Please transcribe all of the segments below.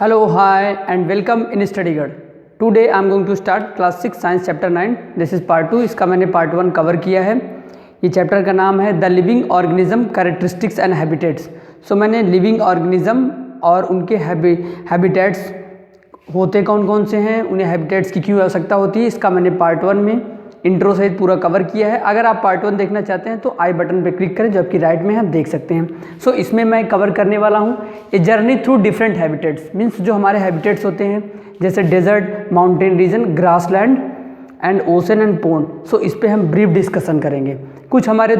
Hello, hi, and welcome in StudyGuide. Today I am going to start class 6 science chapter 9. This is part 2. इसका मैंने part 1 cover किया है. ये chapter का नाम है the living organism characteristics and habitats. So मैंने living organism और उनके हैबिटेट्स होते कौन कौन से हैं, उन्हें हैबिटेट्स की क्यों आवश्यकता होती है, इसका मैंने पार्ट 1 में इंट्रो सहित पूरा कवर किया है. अगर आप पार्ट 1 देखना चाहते हैं तो आई बटन पर क्लिक करें जो आपकी राइट में है, आप देख सकते हैं. सो इसमें मैं कवर करने वाला हूँ a journey through different habitats. Means जो हमारे हैबिटेट्स होते हैं जैसे desert, mountain region, grassland and ocean and pond. So इस पर हम ब्रीफ डिस्कशन करेंगे. कुछ हमारे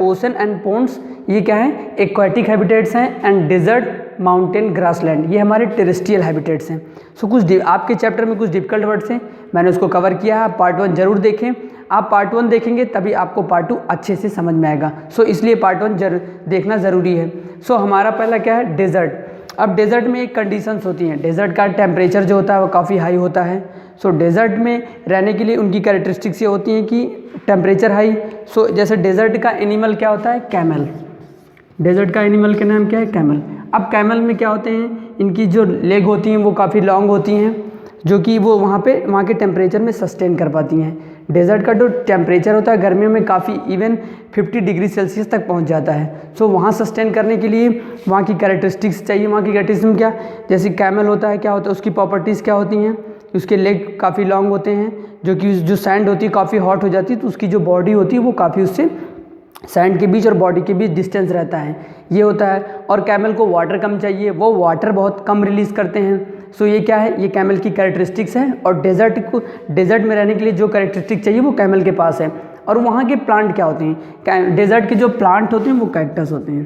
ओशन एंड पोन्ड्स ये क्या हैं, एक्वाटिक हैबिटेट्स हैं, एंड डेजर्ट, माउंटेन, ग्रासलैंड ये हमारे टेरेस्ट्रियल हैबिटेट्स हैं. सो कुछ आपके चैप्टर में कुछ डिफिकल्ट वर्ड्स हैं, मैंने उसको कवर किया है. आप पार्ट 1 जरूर देखें. आप पार्ट 1 देखेंगे तभी आपको पार्ट 2 अच्छे से समझ में आएगा. सो इसलिए पार्ट 1 देखना ज़रूरी है. सो हमारा पहला क्या है, डेजर्ट. अब डेजर्ट में एक कंडीशंस होती हैं. डेजर्ट का टेम्परेचर जो होता है वो काफ़ी हाई होता है. सो डेजर्ट में रहने के लिए उनकी कैरेक्टरिस्टिक्स ये होती हैं कि टेम्परेचर हाई. सो जैसे डेजर्ट का एनिमल क्या होता है, कैमल. डेजर्ट का एनिमल का नाम क्या है, कैमल. अब कैमल में क्या होते हैं, इनकी जो लेग होती हैं वो काफ़ी लॉन्ग होती हैं, जो कि वो वहाँ के टेम्परेचर में सस्टेन कर पाती हैं. डेजर्ट का जो टेम्परेचर होता है गर्मियों में काफ़ी इवन 50 डिग्री सेल्सियस तक पहुँच जाता है. सो वहाँ सस्टेन करने के लिए वहाँ की कैरेक्टरिस्टिक्स चाहिए. वहाँ की कैरेक्टरिस्टिक्स क्या, जैसे कैमल होता है, क्या होता है उसकी प्रॉपर्टीज़ क्या होती हैं, उसके लेग काफ़ी लॉन्ग होते हैं, जो सैंड होती है काफ़ी हॉट हो जाती है, तो उसकी जो बॉडी होती है वो काफ़ी उससे सैंड के बीच और बॉडी के बीच डिस्टेंस रहता है, ये होता है. और कैमल को वाटर कम चाहिए, वो वाटर बहुत कम रिलीज़ करते हैं. सो ये क्या है, ये कैमल की कैरेक्टरिस्टिक्स है. और डेजर्ट में रहने के लिए जो कैरेक्टरिस्टिक चाहिए वो कैमल के पास है. और वहाँ के प्लांट क्या होते हैं, डेजर्ट के जो प्लांट होते हैं वो कैक्टस होते हैं.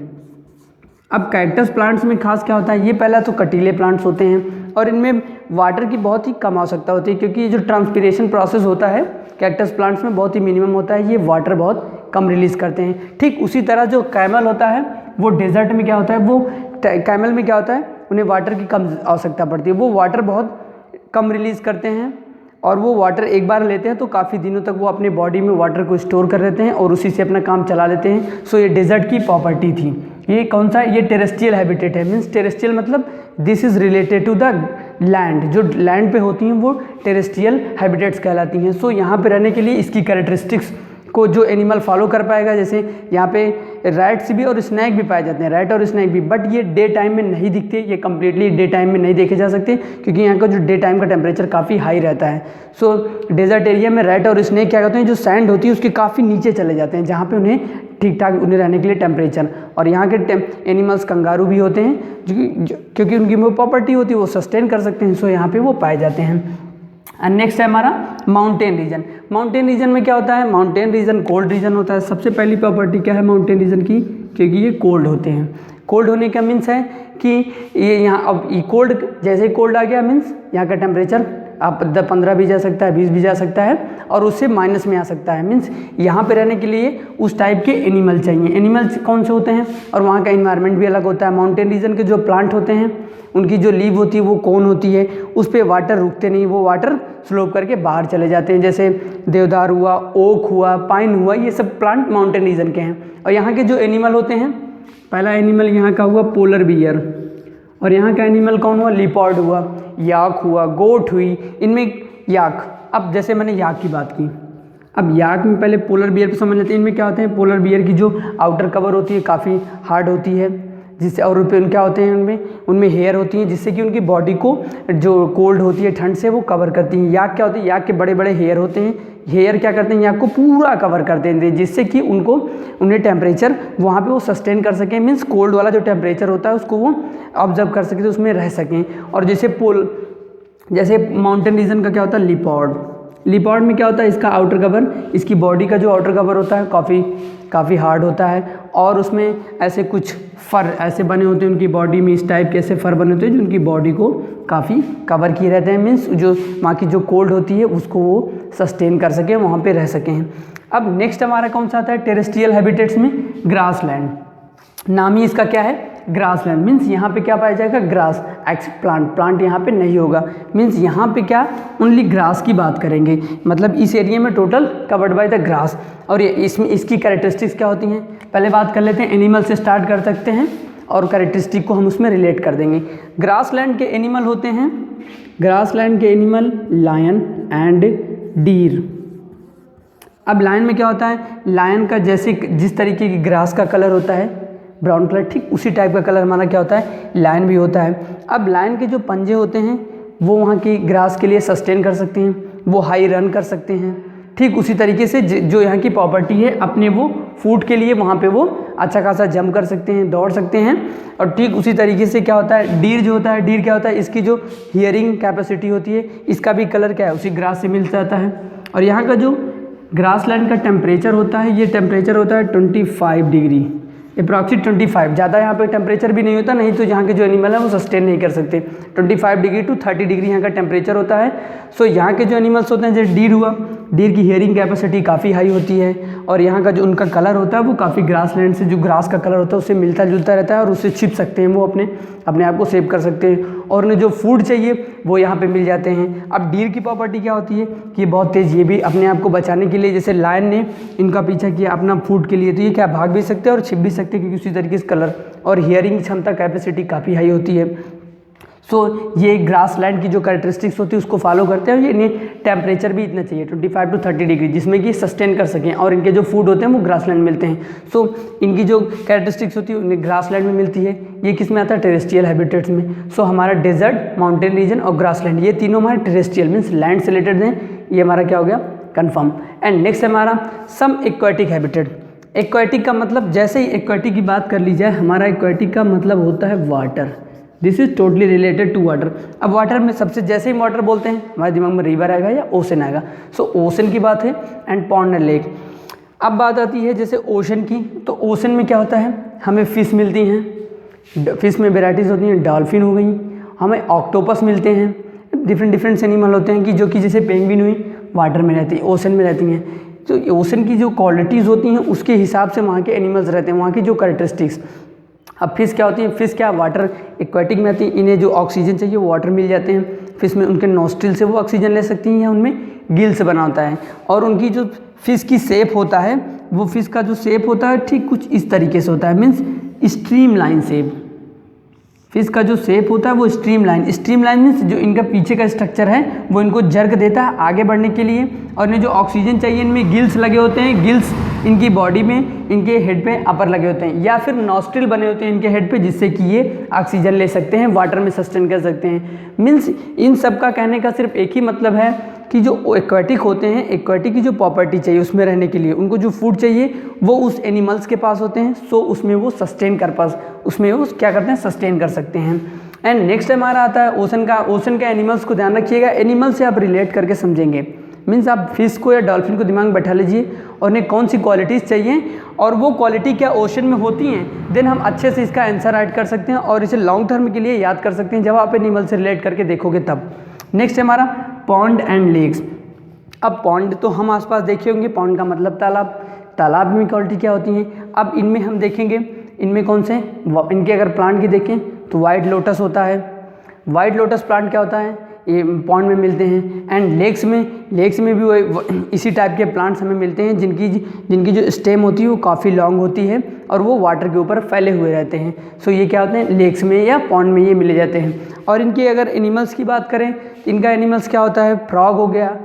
अब कैक्टस प्लांट्स में खास क्या होता है, ये पहला तो कटीले प्लांट्स होते हैं और इनमें वाटर की बहुत ही कम आवश्यकता होती है, क्योंकि ये जो ट्रांसपिरेशन प्रोसेस होता है कैक्टस प्लांट्स में बहुत ही मिनिमम होता है, ये वाटर बहुत कम रिलीज़ करते हैं. ठीक उसी तरह जो कैमल होता है वो डेजर्ट में क्या होता है, वो कैमल में क्या होता है, उन्हें वाटर की कम आवश्यकता पड़ती है. वो वाटर बहुत कम रिलीज़ करते हैं और वो वाटर एक बार लेते हैं तो काफ़ी दिनों तक वो अपने बॉडी में वाटर को स्टोर कर लेते हैं और उसी से अपना काम चला लेते हैं. सो ये डेजर्ट की प्रॉपर्टी थी. ये कौन सा, ये टेरेस्ट्रियल हैबिटेट है. मीन्स टेरेस्ट्रियल मतलब this is related to the land. जो लैंड पे होती हैं वो टेरेस्ट्रियल हैबिटेट्स कहलाती हैं. सो यहाँ पे रहने के लिए इसकी कैरेक्टरिस्टिक्स को जो एनिमल फॉलो कर पाएगा, जैसे यहाँ पे रैट्स भी और स्नैक भी पाए जाते हैं, रैट और स्नैक भी, बट ये डे टाइम में नहीं दिखते. ये कम्प्लीटली डे टाइम में नहीं देखे जा सकते क्योंकि यहाँ का जो डे टाइम का टेम्परेचर काफ़ी हाई रहता है. सो डेजर्ट एरिया में रैट और स्नैक क्या करते हैं, जो सैंड होती है उसके काफ़ी नीचे चले जाते हैं जहाँ पे उन्हें ठीक ठाक उन्हें रहने के लिए टेम्परेचर. और यहाँ के एनिमल्स कंगारू भी होते हैं क्योंकि उनकी वो प्रॉपर्टी होती है वो सस्टेन कर सकते हैं. सो यहाँ पे वो पाए जाते हैं. एंड नेक्स्ट है हमारा माउंटेन रीजन. माउंटेन रीजन में क्या होता है, माउंटेन रीजन कोल्ड रीजन होता है. सबसे पहली प्रॉपर्टी क्या है माउंटेन रीजन की, क्योंकि ये कोल्ड होते हैं. कोल्ड होने का मीन्स है कि ये यहाँ अब ये कोल्ड, जैसे ही कोल्ड आ गया मीन्स यहाँ का टेम्परेचर आप 15 भी जा सकता है, 20 भी जा सकता है और उससे माइनस में आ सकता है. मीन्स यहाँ पे रहने के लिए उस टाइप के एनिमल चाहिए. एनिमल्स कौन से होते हैं और वहाँ का इन्वायरमेंट भी अलग होता है. माउंटेन रीजन के जो प्लांट होते हैं उनकी जो लीव होती है वो कोन होती है, उस पर वाटर रुकते नहीं, वो वाटर स्लोप करके बाहर चले जाते हैं. जैसे देवदार हुआ, ओक हुआ, पाइन हुआ, ये सब प्लांट माउंटेन रीजन के हैं. और यहाँ के जो एनिमल होते हैं, पहला एनिमल यहाँ का हुआ पोलर बियर, और यहाँ का एनिमल कौन हुआ, लिपर्ड हुआ, याक हुआ, गोट हुई. इनमें याक, अब जैसे मैंने याक की बात की, अब याक में पहले पोलर बियर पे समझ लेते हैं. इनमें क्या होते हैं, पोलर बियर की जो आउटर कवर होती है काफ़ी हार्ड होती है, जिससे और क्या होते हैं उनमें हेयर होती हैं जिससे कि उनकी बॉडी को जो कोल्ड होती है ठंड से वो कवर करती हैं. याक क्या होती है, याक के बड़े बड़े हेयर होते हैं. हेयर क्या करते हैं, याक को पूरा कवर करते हैं जिससे कि उन्हें टेम्परेचर वहाँ पे वो सस्टेन कर सकें. मीन्स कोल्ड वाला जो टेम्परेचर होता है उसको वो ऑब्जर्व कर सकें, तो उसमें रह सकें. और जैसे माउंटेन रीजन का क्या होता है, लिपर्ड में क्या होता है, इसका आउटर कवर, इसकी बॉडी का जो आउटर कवर होता है काफ़ी हार्ड होता है और उसमें ऐसे कुछ फर ऐसे बने होते हैं उनकी बॉडी में, इस टाइप के ऐसे फर बने होते हैं जो उनकी बॉडी को काफ़ी कवर किए रहते हैं. मीन्स जो वहाँ की जो कोल्ड होती है उसको वो सस्टेन कर सकें, वहाँ पे रह सकें. अब नेक्स्ट हमारा कौन सा आता है, टेरेस्ट्रियल हैबिटेट्स में ग्रासलैंड. नाम ही इसका क्या है, ग्रासलैंड. मीन्स यहाँ पे क्या पाया जाएगा, ग्रास. प्लांट यहाँ पे नहीं होगा. मीन्स यहाँ पे क्या, ओनली ग्रास की बात करेंगे. मतलब इस एरिया में total covered by the grass. और ये इसमें इसकी कैरेक्टरिस्टिक्स क्या होती हैं, पहले बात कर लेते हैं. एनिमल से स्टार्ट कर सकते हैं. और कैरेक्टरिस्टिक को हम उसमें रिलेट कर देंगे। ग्रासलैंड के एनिमल होते हैं, ग्रासलैंड के एनिमल लायन एंड डीर। अब लायन में क्या होता है, लायन का जैसे जिस तरीके की ग्रास का कलर होता है ब्राउन कलर, ठीक उसी टाइप का कलर हमारा क्या होता है, लायन भी होता है। अब लायन के जो पंजे होते हैं वो वहाँ की ग्रास के लिए सस्टेन कर सकते हैं, वो हाई रन कर सकते हैं। ठीक उसी तरीके से जो यहाँ की प्रॉपर्टी है अपने वो फूड के लिए वहाँ पे वो अच्छा खासा जंप कर सकते हैं, दौड़ सकते हैं। और ठीक उसी तरीके से क्या होता है, डीर जो होता है, डीर क्या होता है, इसकी जो हियरिंग कैपेसिटी होती है इसका भी कलर क्या है, उसी ग्रास से मिल जाता है। और यहाँ का जो ग्रासलैंड का टेम्परेचर होता है, ये टेम्परेचर होता है 25 डिग्री, अप्रॉक्सिमेट 25। ज़्यादा यहाँ पे टेम्परेचर भी नहीं होता, नहीं तो यहाँ के जो एनिमल है वो सस्टेन नहीं कर सकते। 25 डिग्री टू 30 डिग्री यहाँ का टेम्परेचर होता है। सो यहाँ के जो एनिमल्स होते हैं, जैसे डीर हुआ, डीर की हियरिंग कैपेसिटी काफ़ी हाई होती है और यहाँ का जो उनका कलर होता है वो काफ़ी ग्रासलैंड से जो ग्रास का कलर होता है उससे मिलता जुलता रहता है और उससे छिप सकते हैं, वो अपने आप को सेव कर सकते हैं और उन्हें जो फूड चाहिए वो यहाँ पे मिल जाते हैं। अब डीर की प्रॉपर्टी क्या होती है कि ये बहुत तेज़, ये भी अपने आप को बचाने के लिए, जैसे लायन ने इनका पीछा किया अपना फूड के लिए, तो ये क्या भाग भी सकते हैं और छिप भी सकते हैं, क्योंकि उसी तरीके से कलर और हियरिंग क्षमता कैपेसिटी काफ़ी हाई होती है। सो ये ग्रासलैंड की जो कैरेक्टरिस्टिक्स होती है उसको फॉलो करते हैं। ये इन्हें टेम्परेचर भी इतना चाहिए 25 टू 30 डिग्री, जिसमें कि सस्टेन कर सकें और इनके जो फूड होते हैं वो ग्रासलैंड में मिलते हैं। सो इनकी जो कैरेक्टरिस्टिक्स होती है उन्हें ग्रासलैंड में मिलती है। ये किस में आता है, टेरेस्ट्रियल हैबिटेट्स में। सो हमारा डेजर्ट, माउंटेन रीजन और ग्रासलैंड, ये तीनों हमारे टेरेस्ट्रियल मीन्स लैंड से रिलेटेड हैं। ये हमारा क्या हो गया, कन्फर्म। एंड नेक्स्ट हमारा सम एक्वाटिक हैबिटेट। एक्वाटिक का मतलब, जैसे ही एक्वाटिक की बात कर ली जाए, हमारा एक्वाटिक का मतलब होता है water. This is totally related to water. अब वाटर में सबसे, जैसे ही वाटर बोलते हैं हमारे दिमाग में रिवर आएगा या ओशन आएगा। सो ओशन की बात है एंड पॉन्ड एंड लेक। अब बात आती है जैसे ओशन की, तो ओशन में क्या होता है, हमें फ़िश मिलती हैं, फ़िश में वेराइटीज़ होती हैं, डॉल्फिन हो गई, हमें ऑक्टोपस मिलते हैं, डिफरेंट एनिमल होते हैं कि जो कि जैसे पेंगुइन हुई वाटर में रहती है, ओशन में रहती हैं। तो ओशन की जो क्वालिटीज़ होती हैं उसके हिसाब से वहाँ के एनिमल्स रहते हैं, वहाँ की जो कैरेक्टरिस्टिक्स। अब फिश क्या होती है, फिश क्या वाटर एक्वाटिक में आती है, इन्हें जो ऑक्सीजन चाहिए वो वाटर मिल जाते हैं। फिश में उनके नोस्ट्रिल से वो ऑक्सीजन ले सकती हैं या उनमें गिल से बना होता है। और उनकी जो फिश की शेप होता है, वो फिश का जो शेप होता है ठीक कुछ इस तरीके से होता है, means stream line shape. Fish का जो शेप होता है वो स्ट्रीम लाइन मीन्स जो इनका पीछे का स्ट्रक्चर है वो इनको जर्क देता है आगे बढ़ने के लिए। और इन्हें जो ऑक्सीजन चाहिए, इनमें गिल्स लगे होते हैं, गिल्स इनकी बॉडी में, इनके हेड पे अपर लगे होते हैं, या फिर नॉस्ट्रिल बने होते हैं इनके हेड पे, जिससे कि ये ऑक्सीजन ले सकते हैं, वाटर में सस्टेन कर सकते हैं। मीन्स इन सब का कहने का सिर्फ एक ही मतलब है कि जो एक्वाटिक होते हैं, एक्वाटिक की जो प्रॉपर्टी चाहिए उसमें रहने के लिए, उनको जो फूड चाहिए वो उस एनिमल्स के पास होते हैं। सो उसमें वो सस्टेन कर पास, उसमें वो क्या करते हैं, सस्टेन कर सकते हैं। एंड नेक्स्ट हमारा आता है ओशन का। ओशन के एनिमल्स को ध्यान रखिएगा, एनिमल से आप रिलेट करके समझेंगे। मीन्स आप फिश को या डॉल्फिन को दिमाग में बैठा लीजिए और उन्हें कौन सी क्वालिटीज़ चाहिए और वो क्वालिटी क्या ओशन में होती हैं, देन हम अच्छे से इसका आंसर राइट कर सकते हैं और इसे लॉन्ग टर्म के लिए याद कर सकते हैं जब आप एनिमल से रिलेट करके देखोगे तब। नेक्स्ट हमारा पॉन्ड एंड लेक्स। अब पॉन्ड तो हम आसपास देखे होंगे, पॉन्ड का मतलब तालाब। तालाब में क्वालिटी क्या होती है, अब इनमें हम देखेंगे इनमें कौन से, इनके अगर प्लांट की देखें तो वाइट लोटस होता है। वाइट लोटस प्लांट क्या होता है, ये पॉन्ड में मिलते हैं। एंड लेक्स में भी इसी टाइप के प्लांट्स हमें मिलते हैं जिनकी जो स्टेम होती है वो काफ़ी लॉन्ग होती है और वो वाटर के ऊपर फैले हुए रहते हैं। सो ये क्या होते हैं, लेक्स में या पॉन्ड में ये मिले जाते हैं। और इनके अगर एनिमल्स की बात करें, इनका एनिमल्स क्या होता है, फ्रॉग हो गया,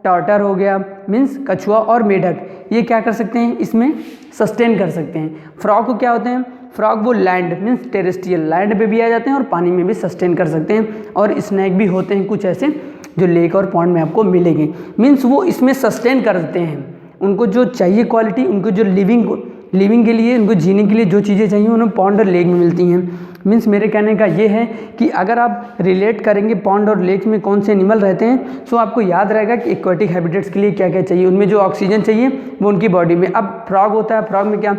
टॉर्टर हो गया, मीन्स कछुआ और मेढक, ये क्या कर सकते हैं, इसमें सस्टेन कर सकते हैं। फ्रॉग को क्या होते हैं, फ्रॉग वो लैंड मीन्स टेरेस्ट्रियल, लैंड पे भी आ जाते हैं और पानी में भी सस्टेन कर सकते हैं। और स्नैक भी होते हैं कुछ ऐसे जो लेक और पॉन्ड में आपको मिलेंगे, मीन्स वो इसमें सस्टेन करते हैं। उनको जो चाहिए क्वालिटी, उनको जो लिविंग के लिए, उनको जीने के लिए जो चीज़ें चाहिए उन्हें पॉन्ड और लेक में मिलती हैं। मीन्स मेरे कहने का ये है कि अगर आप रिलेट करेंगे पॉन्ड और लेक में कौन से एनिमल रहते हैं, सो आपको याद रहेगा कि एक्वाटिक हैबिटेट्स के लिए क्या क्या चाहिए, उनमें जो ऑक्सीजन चाहिए वो उनकी बॉडी में। अब फ्रॉग होता है, फ्रॉग में क्या,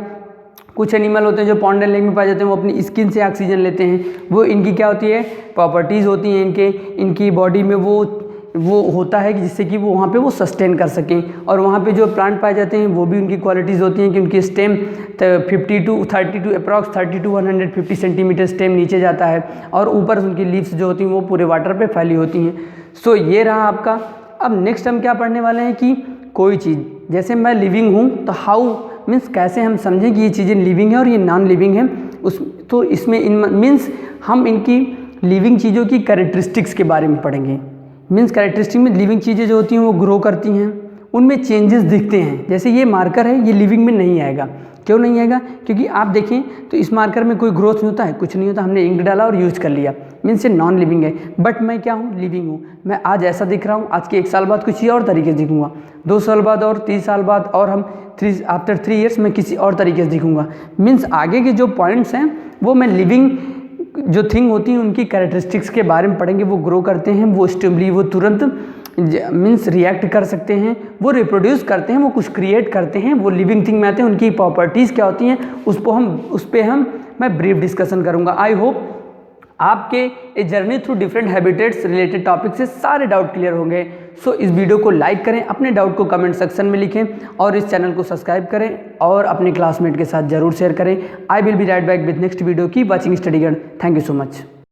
कुछ एनिमल होते हैं जो पॉन्ड एंड लेक में पाए जाते हैं, वो अपनी स्किन से ऑक्सीजन लेते हैं। वो इनकी क्या होती है, प्रॉपर्टीज़ होती हैं इनकी बॉडी में वो होता है कि जिससे कि वो वहाँ पे वो सस्टेन कर सकें। और वहाँ पे जो प्लांट पाए जाते हैं वो भी उनकी क्वालिटीज़ होती हैं कि उनकी stem 32 approx 30 to 150 centimetre stem नीचे जाता है और ऊपर उनकी लीव्स जो होती हैं वो पूरे वाटर पे फैली होती हैं। सो ये रहा आपका। अब नेक्स्ट हम क्या पढ़ने वाले हैं कि कोई चीज़, जैसे मैं लिविंग हूँ तो हाउ मीन्स कैसे हम समझें कि ये चीज़ें लिविंग है और ये नॉन लिविंग है, उस तो इसमें मीन्स हम इनकी लिविंग चीज़ों की कैरेक्टरिस्टिक्स के बारे में पढ़ेंगे। मीन्स कैरेक्टरिस्टिक में लिविंग चीज़ें जो होती हैं वो ग्रो करती हैं, उनमें चेंजेस दिखते हैं। जैसे ये मार्कर है, ये लिविंग में नहीं आएगा। क्यों नहीं आएगा? क्योंकि आप देखें तो इस मार्कर में कोई ग्रोथ नहीं होता है, कुछ नहीं होता, हमने इंक डाला और यूज़ कर लिया, मीन्स ये नॉन लिविंग है। बट मैं क्या हूँ? लिविंग हूँ। मैं आज ऐसा दिख रहा हूँ, आज के 1 साल बाद कुछ और तरीके से दिखूंगा, 2 साल बाद और 30 साल बाद, और हम आफ्टर 3 ईयर्स मैं किसी और तरीके से दिखूंगा। मीन्स आगे के जो पॉइंट्स हैं वो मैं लिविंग जो थिंग होती हैं उनकी कैरेक्टरिस्टिक्स के बारे में पढ़ेंगे। वो ग्रो करते हैं, वो स्टिमुली, वो तुरंत मीन्स रिएक्ट कर सकते हैं, वो रिप्रोड्यूस करते हैं, वो कुछ क्रिएट करते हैं, वो लिविंग थिंग में आते हैं, उनकी प्रॉपर्टीज़ क्या होती हैं उस पर मैं ब्रीफ डिस्कशन करूँगा। आई होप आपके a journey through different habitats related topic से सारे डाउट क्लियर होंगे। सो इस वीडियो को लाइक करें, अपने डाउट को कमेंट सेक्शन में लिखें और इस चैनल को सब्सक्राइब करें और अपने क्लासमेट के साथ जरूर शेयर करें। I will be right back with next video. Keep watching study guide. Thank you so much.